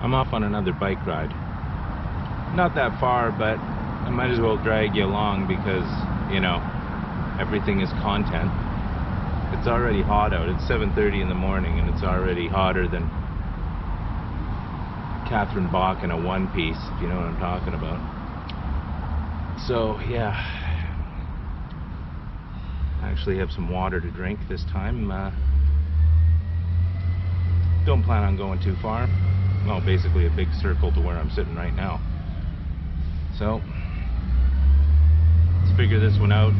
I'm off on another bike ride. Not that far, but I might as well drag you along because, you know, everything is content. It's already hot out. It's 7:30 in the morning and it's already hotter than Catherine Bach in a one piece, if you know what I'm talking about. So yeah, I actually have some water to drink this time. Don't plan on going too far. Well, basically a big circle to where I'm sitting right now. So let's figure this one out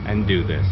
and do this.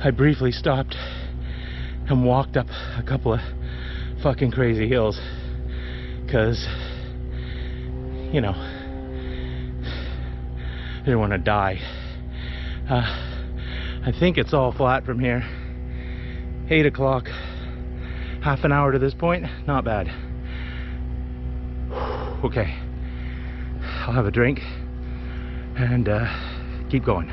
I briefly stopped and walked up a couple of fucking crazy hills because, you know, I didn't want to die. I think it's all flat from here. 8 o'clock, half an hour to this point, not bad. Okay, I'll have a drink and keep going.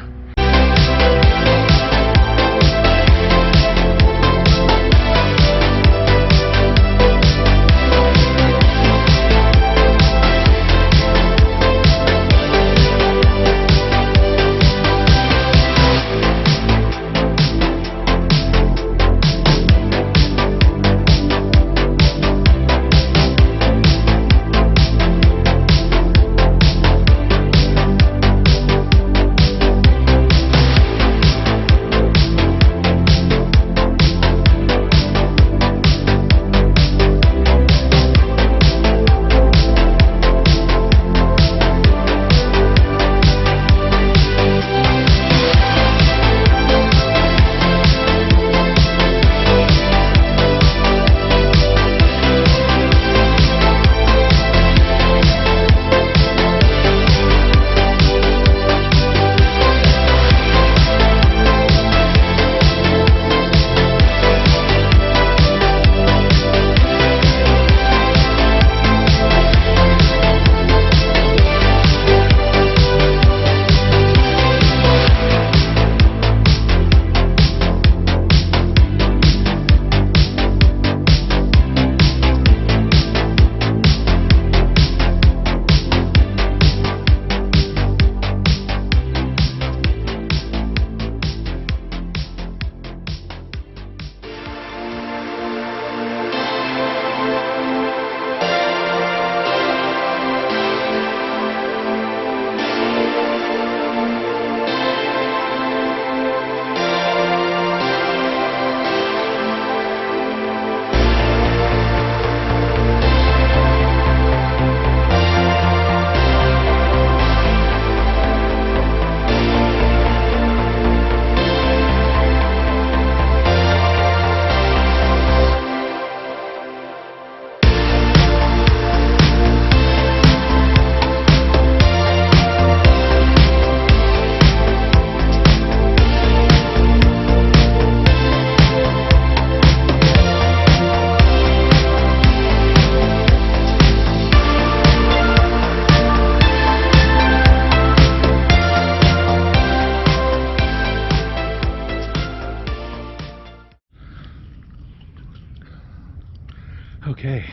Okay,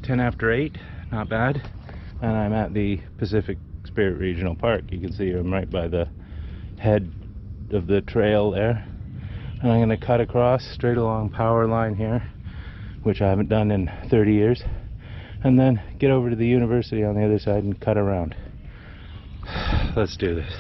10 after 8, not bad. And I'm at the Pacific Spirit Regional Park. You can see I'm right by the head of the trail there. And I'm going to cut across straight along power line here, which I haven't done in 30 years. And then get over to the university on the other side and cut around. Let's do this.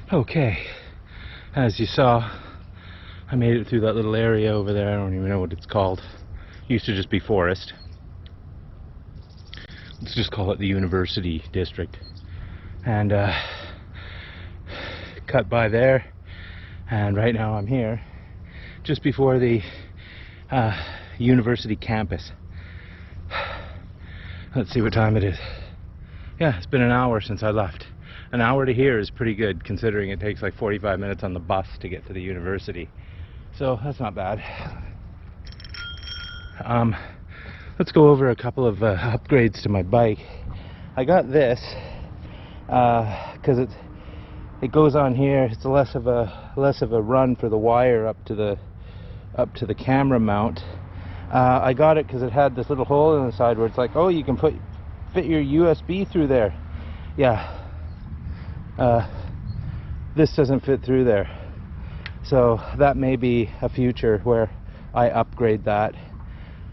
Okay, as you saw, I made it through that little area over there. I don't even know what it's called. It used to just be forest. Let's just call it the University District. And cut by there, and right now I'm here just before the university campus. Let's see what time it is. Yeah, it's been an hour since I left. An hour to here is pretty good, considering it takes like 45 minutes on the bus to get to the university. So that's not bad. Let's go over a couple of upgrades to my bike. I got this because it goes on here. It's less of a run for the wire up to the camera mount. I got it because it had this little hole in the side where it's like, oh, you can fit your USB through there. yeah, this doesn't fit through there. So that may be a future where I upgrade that,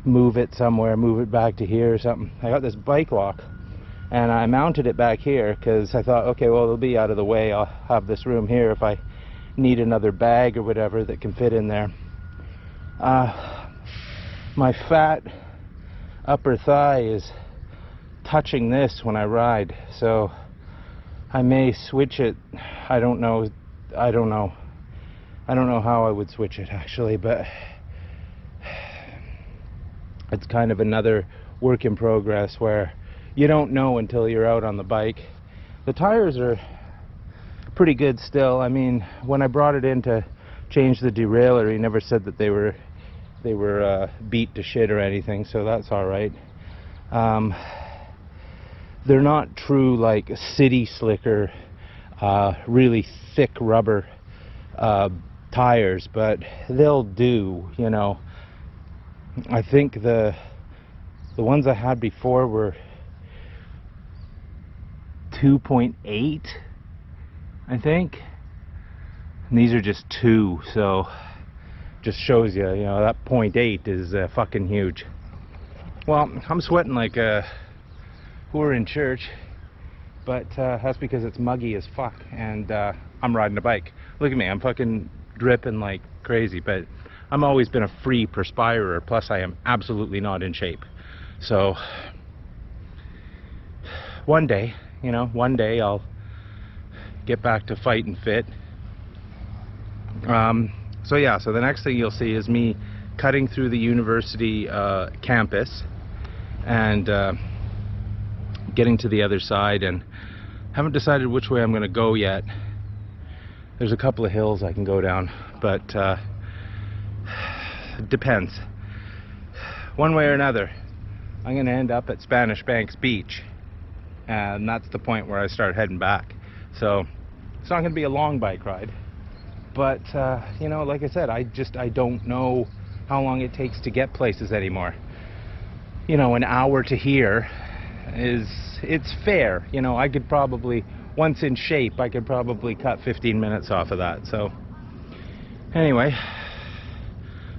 move it somewhere, move it back to here or something. I got this bike lock and I mounted it back here because I thought, okay, well, it'll be out of the way. I'll have this room here if I need another bag or whatever that can fit in there. My fat upper thigh is touching this when I ride, so I may switch it. I don't know how I would switch it actually, but it's kind of another work in progress where you don't know until you're out on the bike. The tires are pretty good still. I mean, when I brought it in to change the derailleur, he never said that they were beat to shit or anything, so that's all right. They're not true like city slicker, really thick rubber tires, but they'll do, you know. I think the ones I had before were 2.8, I think, and these are just 2, so just shows you, you know, that 0.8 is fucking huge. Well, I'm sweating like a whore in church, but that's because it's muggy as fuck and I'm riding a bike. Look at me, I'm fucking dripping like crazy, but I'm always been a free perspirer, plus I am absolutely not in shape. So one day, you know, one day I'll get back to fighting fit. So yeah, so the next thing you'll see is me cutting through the university campus and getting to the other side, and haven't decided which way I'm going to go yet. There's a couple of hills I can go down, but it depends. One way or another, I'm going to end up at Spanish Banks Beach, and that's the point where I start heading back. So it's not going to be a long bike ride, but you know, like I said, I don't know how long it takes to get places anymore. You know, an hour to here it's fair. You know, I could probably, once in shape, I could probably cut 15 minutes off of that. So anyway,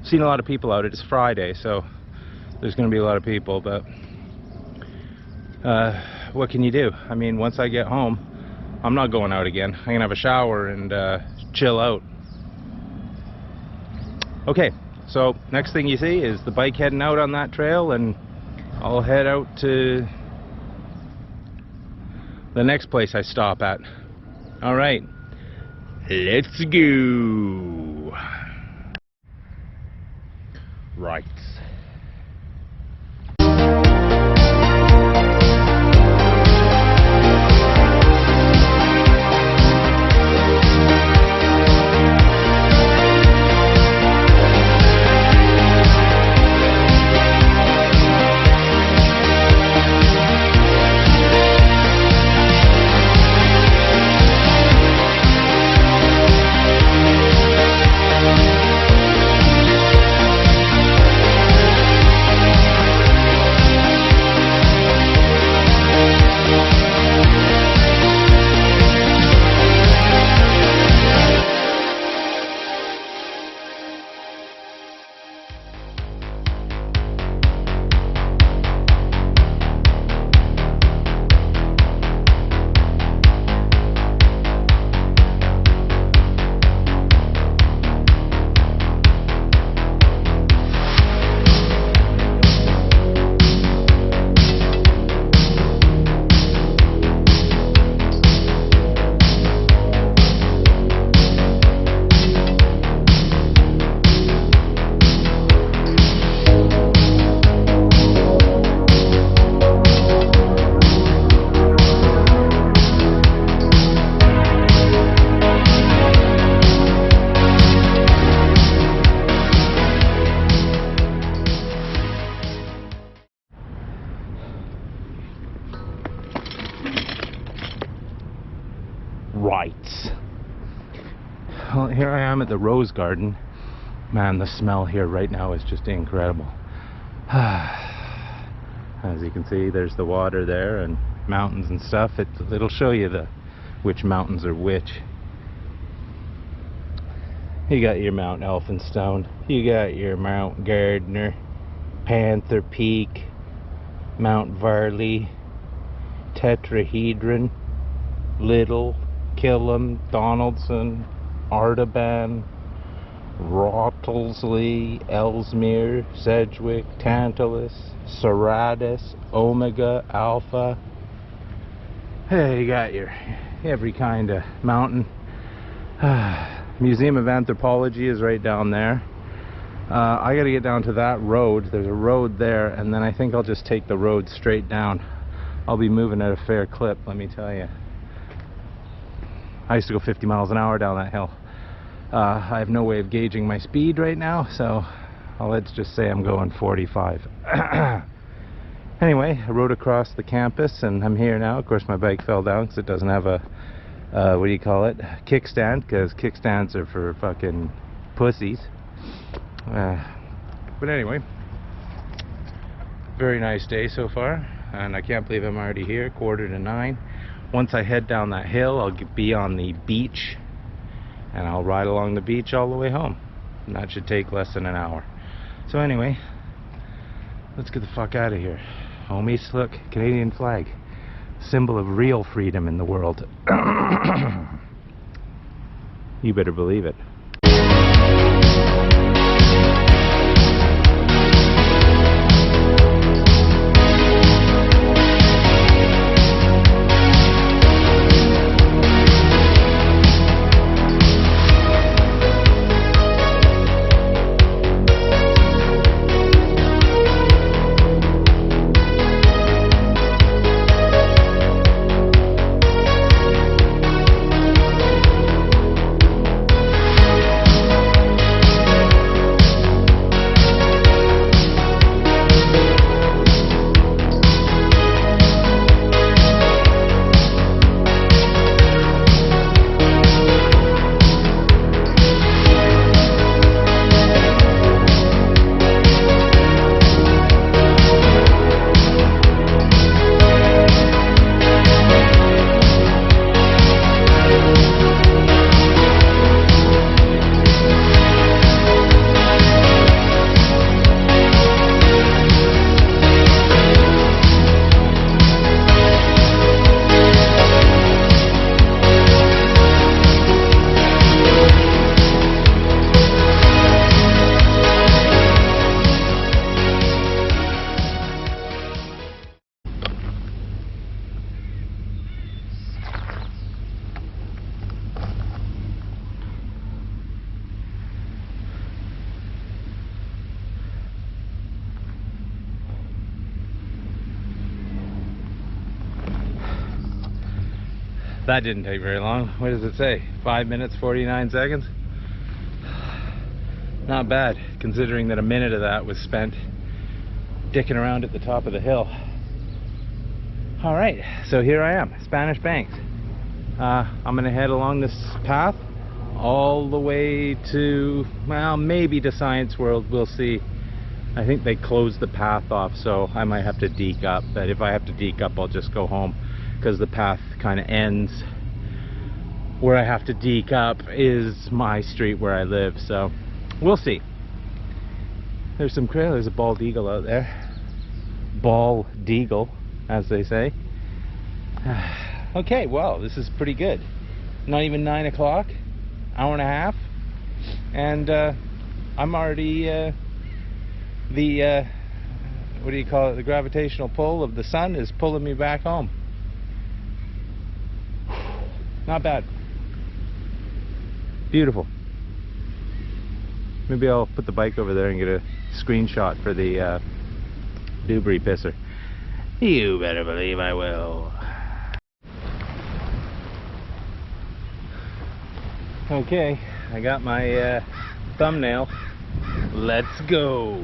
seen a lot of people out. It's Friday, so there's going to be a lot of people, but what can you do? I mean, once I get home, I'm not going out again. I'm gonna have a shower and chill out. Okay, so next thing you see is the bike heading out on that trail, and I'll head out to the next place I stop at. All right, let's go. Right. Right. Well, here I am at the Rose Garden. Man, the smell here right now is just incredible. I As you can see, there's the water there and mountains and stuff. It'll show you which mountains are which. You got your Mount Elphinstone, you got your Mount Gardner, Panther Peak, Mount Varley, Tetrahedron, Little, Killam, Donaldson, Artaban, Wrottesley, Ellesmere, Sedgwick, Tantalus, Serratus, Omega, Alpha. Hey, you got your every kind of mountain. Museum of Anthropology is right down there. I gotta get down to that road. There's a road there, and then I think I'll just take the road straight down. I'll be moving at a fair clip, let me tell you. I used to go 50 miles an hour down that hill. I have no way of gauging my speed right now, so let's just say I'm going 45. Anyway, I rode across the campus and I'm here now. Of course my bike fell down because it doesn't have a what do you call it, kickstand, because kickstands are for fucking pussies. But anyway, very nice day so far, and I can't believe I'm already here, 8:45. Once I head down that hill, I'll be on the beach, and I'll ride along the beach all the way home, and that should take less than an hour. So anyway, let's get the fuck out of here. Homies, look, Canadian flag, symbol of real freedom in the world. You better believe it. That didn't take very long. What does it say? 5 minutes, 49 seconds? Not bad, considering that a minute of that was spent dicking around at the top of the hill. Alright, so here I am, Spanish Banks. I'm gonna head along this path all the way to, well, maybe to Science World, we'll see. I think they closed the path off, so I might have to deke up, but if I have to deke up, I'll just go home, because the path kind of ends where I have to deke up is my street where I live, so we'll see. There's a bald eagle out there. Bald eagle, as they say. Okay, well, this is pretty good. Not even 9 o'clock, hour and a half, and I'm already what do you call it, the gravitational pull of the sun is pulling me back home. Not bad. Beautiful. Maybe I'll put the bike over there and get a screenshot for the Dewberry pisser. You better believe I will. Okay, I got my thumbnail. Let's go.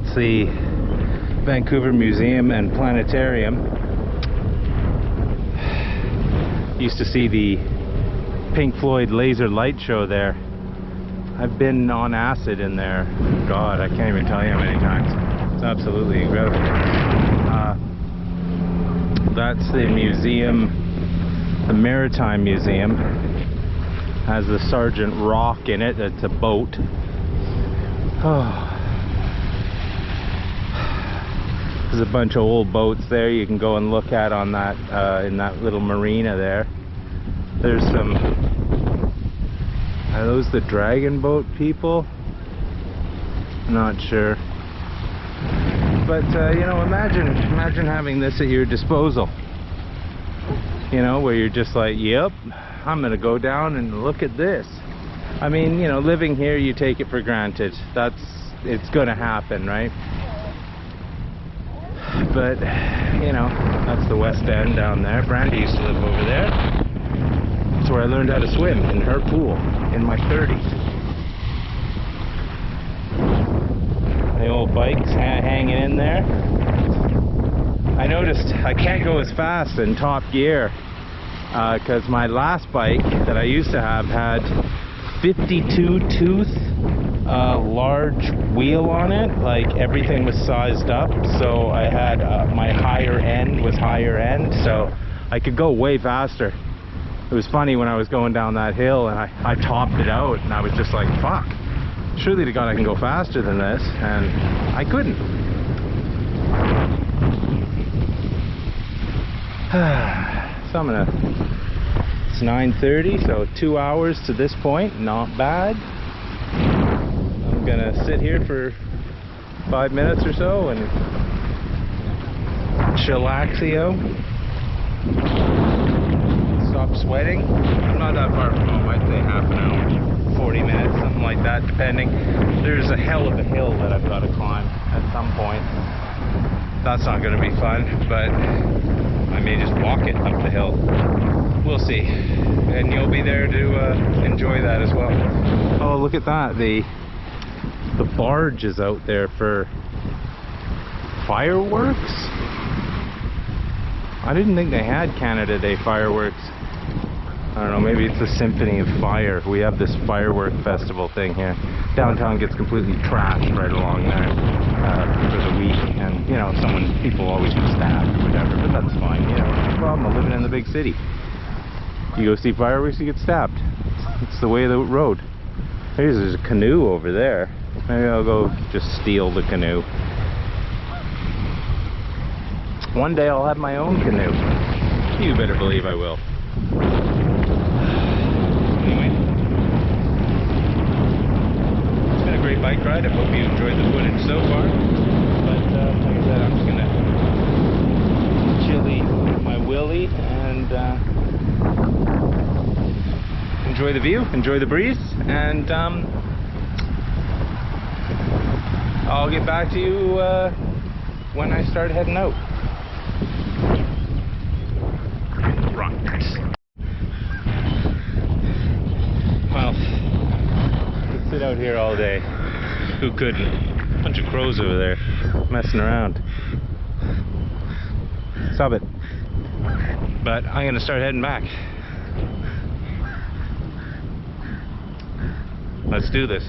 that's the Vancouver Museum and Planetarium. Used to see the Pink Floyd laser light show there. I've been on acid in there. God, I can't even tell you how many times. It's absolutely incredible. That's the museum, the Maritime Museum. Has the Sergeant Rock in it. It's a boat. Oh. There's a bunch of old boats there you can go and look at on that in that little marina there. There's some. Are those the dragon boat people? Not sure. But you know, imagine having this at your disposal. You know, where you're just like, yep, I'm gonna go down and look at this. I mean, you know, living here, you take it for granted. It's gonna happen, right? But, you know, that's the West End down there. Brandy used to live over there. That's where I learned how to swim, in her pool, in my 30s. The old bikes hanging in there. I noticed I can't go as fast in top gear because my last bike that I used to have had 52 tooth large wheel on it. Like, everything was sized up, so I had my higher end was higher end, so I could go way faster. It was funny when I was going down that hill and I topped it out and I was just like, fuck, surely to God I can go faster than this, and I couldn't. So I'm gonna, it's 9:30, so 2 hours to this point, not bad. I'm gonna sit here for 5 minutes or so and chillaxio. Stop sweating. I'm not that far from home. I'd say half an hour, 40 minutes, something like that, depending. There's a hell of a hill that I've got to climb at some point. That's not going to be fun, but I may just walk it up the hill. We'll see. And you'll be there to enjoy that as well. Oh, look at that. The barge is out there for fireworks. I didn't think they had Canada Day fireworks. I don't know, maybe it's the Symphony of Fire. We have this firework festival thing here. Downtown gets completely trashed right along there for the week, and you know, people always get stabbed or whatever, but that's fine. You know, no problem. I'm living in the big city. You go see fireworks, you get stabbed. It's the way of the road. There's a canoe over there. Maybe I'll go just steal the canoe. One day I'll have my own canoe. You better believe I will. Anyway, it's been a great bike ride. I hope you enjoyed the footage so far. But like I said, I'm just gonna chili my willy and enjoy the view, enjoy the breeze, and I'll get back to you when I start heading out. Well, could sit out here all day. Who couldn't? Bunch of crows over there messing around. Stop it. But I'm gonna start heading back. Let's do this.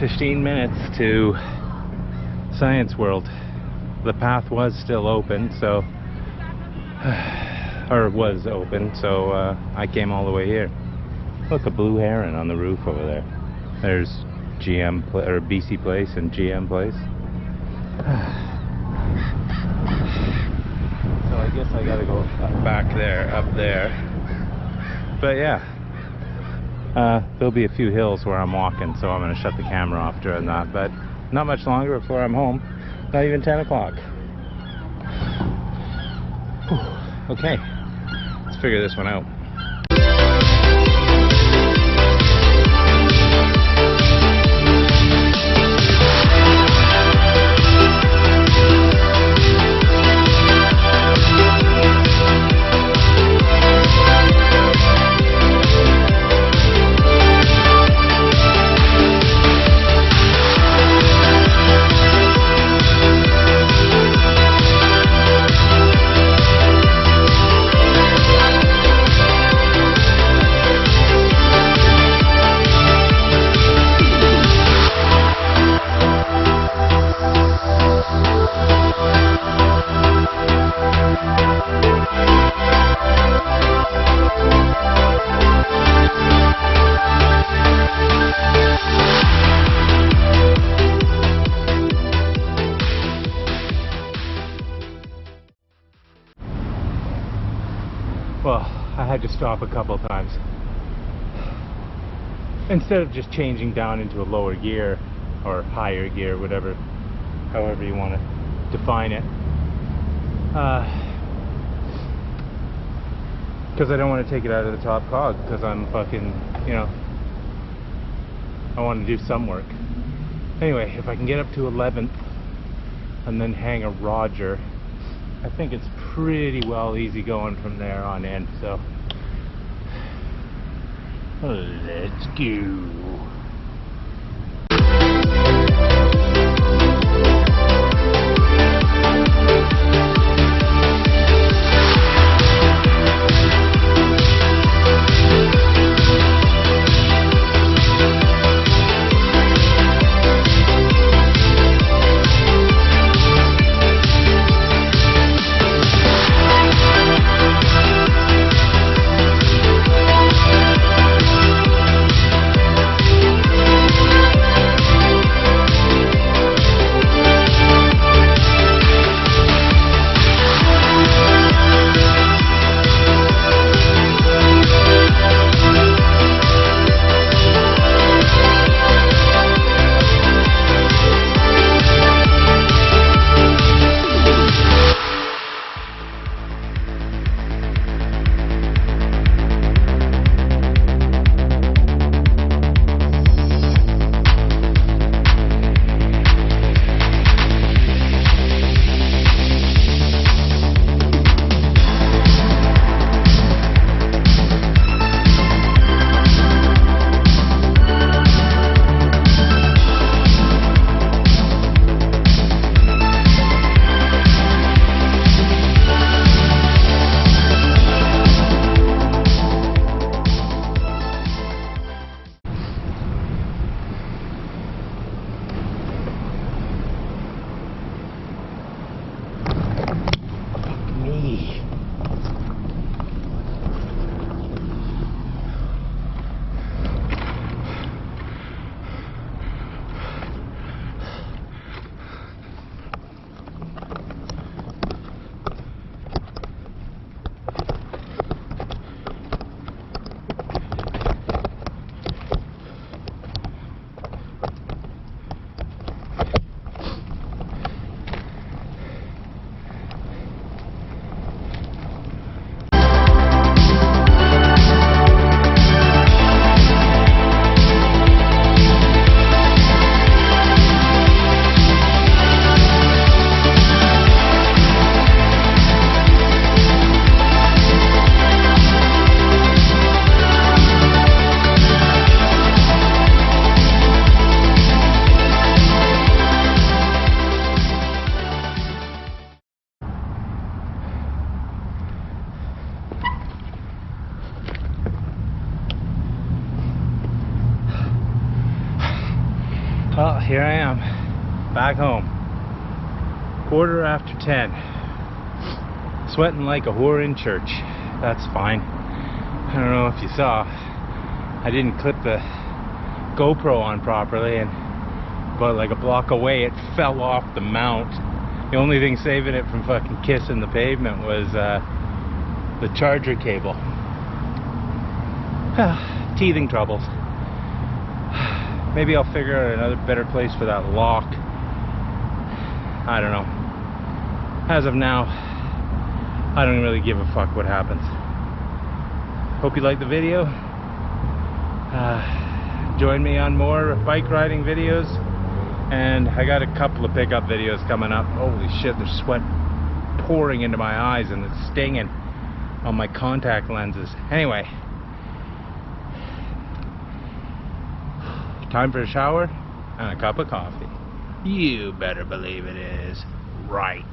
15 minutes to Science World. The path was still open, so or was open, so I came all the way here. Look, a blue heron on the roof over there. There's GM or BC Place and GM Place. So I guess I gotta go back there, up there. But yeah, there'll be a few hills where I'm walking, so I'm gonna shut the camera off during that. But not much longer before I'm home. Not even 10 o'clock. Okay, let's figure this one out. Well, I had to stop a couple times. Instead of just changing down into a lower gear or higher gear, whatever, however you want to define it. Because I don't want to take it out of the top cog, because I'm fucking, you know, I want to do some work. Anyway, if I can get up to 11th and then hang a Roger, I think it's pretty well easy going from there on in, so let's go. back home. 10:15. Sweating like a whore in church. That's fine. I don't know if you saw, I didn't clip the GoPro on properly, and about like a block away it fell off the mount. The only thing saving it from fucking kissing the pavement was the charger cable. Teething troubles. Maybe I'll figure out another better place for that lock. I don't know. As of now, I don't really give a fuck what happens. Hope you like the video. Join me on more bike riding videos, and I got a couple of pickup videos coming up. Holy shit, there's sweat pouring into my eyes and it's stinging on my contact lenses. Anyway, time for a shower and a cup of coffee. You better believe it is. Right.